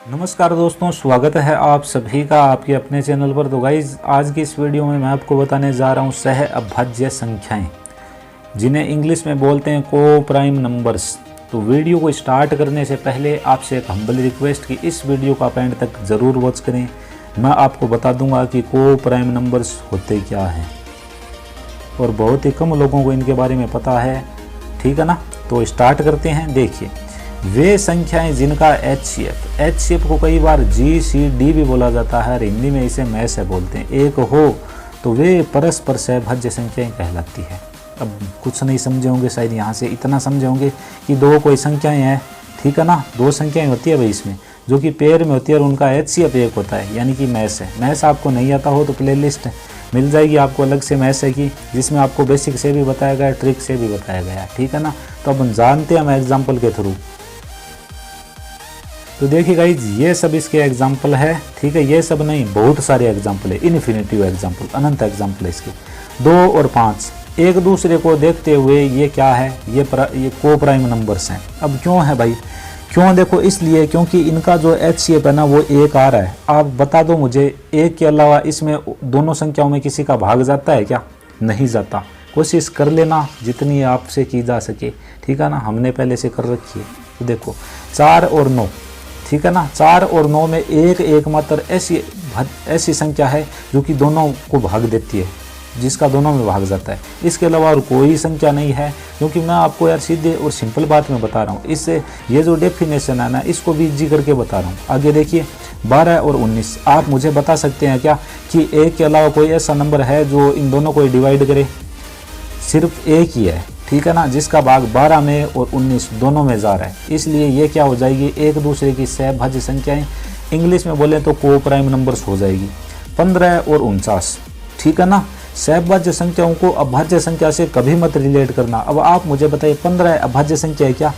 नमस्कार दोस्तों, स्वागत है आप सभी का आपके अपने चैनल पर। तो गाइज आज की इस वीडियो में मैं आपको बताने जा रहा हूँ सह अभाज्य संख्याएं, जिन्हें इंग्लिश में बोलते हैं को प्राइम नंबर्स। तो वीडियो को स्टार्ट करने से पहले आपसे एक हम्बल रिक्वेस्ट कि इस वीडियो का एंड तक ज़रूर वॉच करें। मैं आपको बता दूंगा कि को प्राइम नंबर्स होते क्या हैं और बहुत ही कम लोगों को इनके बारे में पता है, ठीक है ना। तो स्टार्ट करते हैं। देखिए, वे संख्याएं जिनका एच शेप को कई बार GCD भी बोला जाता है और हिंदी में इसे मैस है बोलते हैं, एक हो तो वे परस्पर सहभाज्य संख्याएं कहलाती है। अब कुछ नहीं समझे होंगे, शायद यहाँ से इतना समझे होंगे कि दो कोई संख्याएं हैं, ठीक है ना। दो संख्याएं होती है भाई इसमें, जो कि पेयर में होती है और उनका एच शेप एक होता है, यानी कि मैस है। मैस आपको नहीं आता हो तो प्लेलिस्ट मिल जाएगी आपको अलग से मैस है की, जिसमें आपको बेसिक से भी बताया गया, ट्रिक से भी बताया गया, ठीक है ना। तो अब हम जानते हैं हम एग्जाम्पल के थ्रू। तो देखिए गाइज, ये सब इसके एग्जाम्पल है, ठीक है। ये सब नहीं, बहुत सारे एग्जाम्पल है, इन्फिनिटिव एग्जाम्पल, अनंत एग्जाम्पल है इसके। 2 और 5 एक दूसरे को देखते हुए ये क्या है, ये को प्राइम नंबर्स हैं। अब क्यों है भाई, क्यों? देखो इसलिए क्योंकि इनका जो एच शेप है ना वो एक आ रहा है। आप बता दो मुझे, एक के अलावा इसमें दोनों संख्याओं में किसी का भाग जाता है क्या? नहीं जाता। कोशिश कर लेना जितनी आपसे की जा सके, ठीक है ना। हमने पहले से कर रखी है। तो देखो 4 और 9, ठीक है ना। 4 और 9 में एकमात्र ऐसी संख्या है जो कि दोनों को भाग देती है, जिसका दोनों में भाग जाता है। इसके अलावा और कोई संख्या नहीं है, क्योंकि मैं आपको यार सीधे और सिंपल बात में बता रहा हूँ। इससे ये जो डेफिनेशन है ना, इसको भी इजी करके बता रहा हूँ। आगे देखिए, 12 और 19। आप मुझे बता सकते हैं क्या कि एक के अलावा कोई ऐसा नंबर है जो इन दोनों को डिवाइड करे? सिर्फ एक ही है, ठीक है ना, जिसका भाग 12 में और 19 दोनों में जा रहा है। इसलिए ये क्या हो जाएगी, एक दूसरे की सहभाज्य संख्याएं। इंग्लिश में बोले तो को प्राइम नंबर्स हो जाएगी। 15 और 49, ठीक है ना। सहभाज्य संख्याओं को अभाज्य संख्या से कभी मत रिलेट करना। अब आप मुझे बताइए, 15 अभाज्य संख्या है क्या?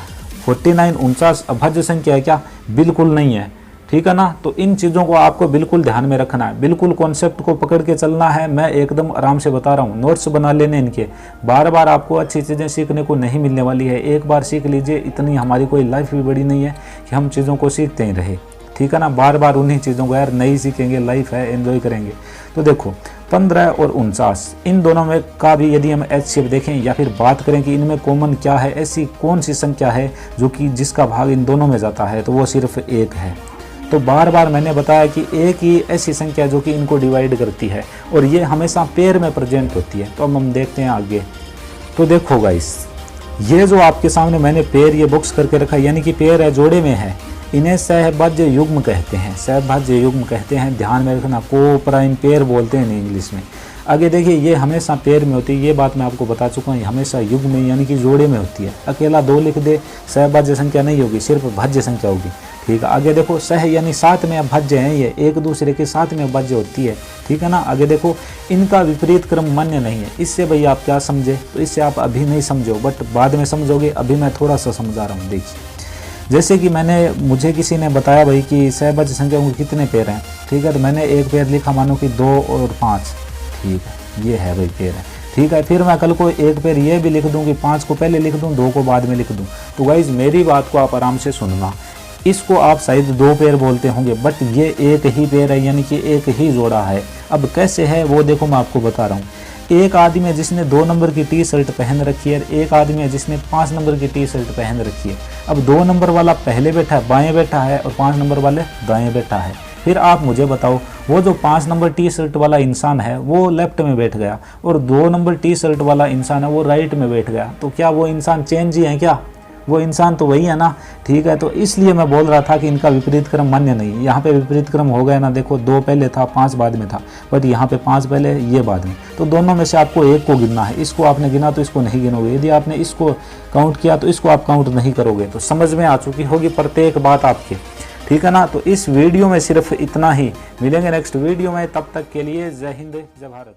49 49 अभाज्य संख्या है क्या? बिल्कुल नहीं है, ठीक है ना। तो इन चीज़ों को आपको बिल्कुल ध्यान में रखना है, बिल्कुल कॉन्सेप्ट को पकड़ के चलना है। मैं एकदम आराम से बता रहा हूँ, नोट्स बना लेने इनके। बार बार आपको अच्छी चीज़ें सीखने को नहीं मिलने वाली है, एक बार सीख लीजिए। इतनी हमारी कोई लाइफ भी बड़ी नहीं है कि हम चीज़ों को सीखते ही रहे, ठीक है ना। बार बार उन्हीं चीज़ों को यार नहीं सीखेंगे, लाइफ है, एंजॉय करेंगे। तो देखो 15 और 49, इन दोनों में का भी यदि हम एच शेप देखें या फिर बात करें कि इनमें कॉमन क्या है, ऐसी कौन सी संख्या है जो कि जिसका भाग इन दोनों में जाता है, तो वो सिर्फ एक है। तो बार बार मैंने बताया कि एक ही ऐसी संख्या जो कि इनको डिवाइड करती है और ये हमेशा पेयर में प्रेजेंट होती है। तो अब हम देखते हैं आगे। तो देखो गाइस, ये जो आपके सामने मैंने पेयर ये बॉक्स करके रखा है, यानी कि पेयर है, जोड़े में है, इन्हें सहभाज्य युग्म कहते हैं। सहभाज्य युग्म कहते हैं, ध्यान में रखना। को प्राइम पेयर बोलते हैं इंग्लिश में। आगे देखिए, ये हमेशा पेयर में होती है, ये बात मैं आपको बता चुका हूँ। हमेशा युग्म में यानी कि जोड़े में होती है। अकेला 2 लिख दे, सहभाज्य संख्या नहीं होगी, सिर्फ भाज्य संख्या होगी, ठीक है। आगे देखो, सह यानी साथ में अभाज्य हैं, ये एक दूसरे के साथ में अभाज्य होती है, ठीक है ना। आगे देखो, इनका विपरीत क्रम मान्य नहीं है। इससे भाई आप क्या समझे? तो इससे आप अभी नहीं समझो, बट बाद में समझोगे। अभी मैं थोड़ा सा समझा रहा हूँ। देखिए, जैसे कि मुझे किसी ने बताया भाई कि सहभाज्य संख्या में कितने पेयर हैं, ठीक है। तो मैंने एक पेयर लिखा, मानो कि 2 और 5, ठीक है, ये है भाई पेयर है, ठीक है। फिर मैं कल को एक पेयर ये भी लिख दूं कि 5 को पहले लिख दूं, 2 को बाद में लिख दूं। तो गाइज मेरी बात को आप आराम से सुनना। इसको आप शायद 2 पेयर बोलते होंगे, बट ये एक ही पेयर है, यानी कि एक ही जोड़ा है। अब कैसे है वो देखो, मैं आपको बता रहा हूँ। एक आदमी है जिसने 2 नंबर की टी शर्ट पहन रखी है, एक आदमी है जिसने 5 नंबर की टी शर्ट पहन रखी है। अब 2 नंबर वाला पहले बैठा है, बाएं बैठा है, और 5 नंबर वाले दाएं बैठा है। फिर आप मुझे बताओ, वो जो 5 नंबर टी शर्ट वाला इंसान है वो लेफ्ट में बैठ गया और 2 नंबर टी शर्ट वाला इंसान है वो राइट में बैठ गया, तो क्या वो इंसान चेंज ही है क्या? वो इंसान तो वही है ना, ठीक है। तो इसलिए मैं बोल रहा था कि इनका विपरीत क्रम मान्य नहीं है। यहाँ पे विपरीत क्रम हो गया ना, देखो 2 पहले था, 5 बाद में था, बट यहाँ पे 5 पहले, ये बाद में। तो दोनों में से आपको एक को गिनना है। इसको आपने गिना तो इसको नहीं गिनोगे, यदि आपने इसको काउंट किया तो इसको आप काउंट नहीं करोगे। तो समझ में आ चुकी होगी प्रत्येक बात आपकी, ठीक है ना। तो इस वीडियो में सिर्फ इतना ही, मिलेंगे नेक्स्ट वीडियो में, तब तक के लिए जय हिंद जय भारत।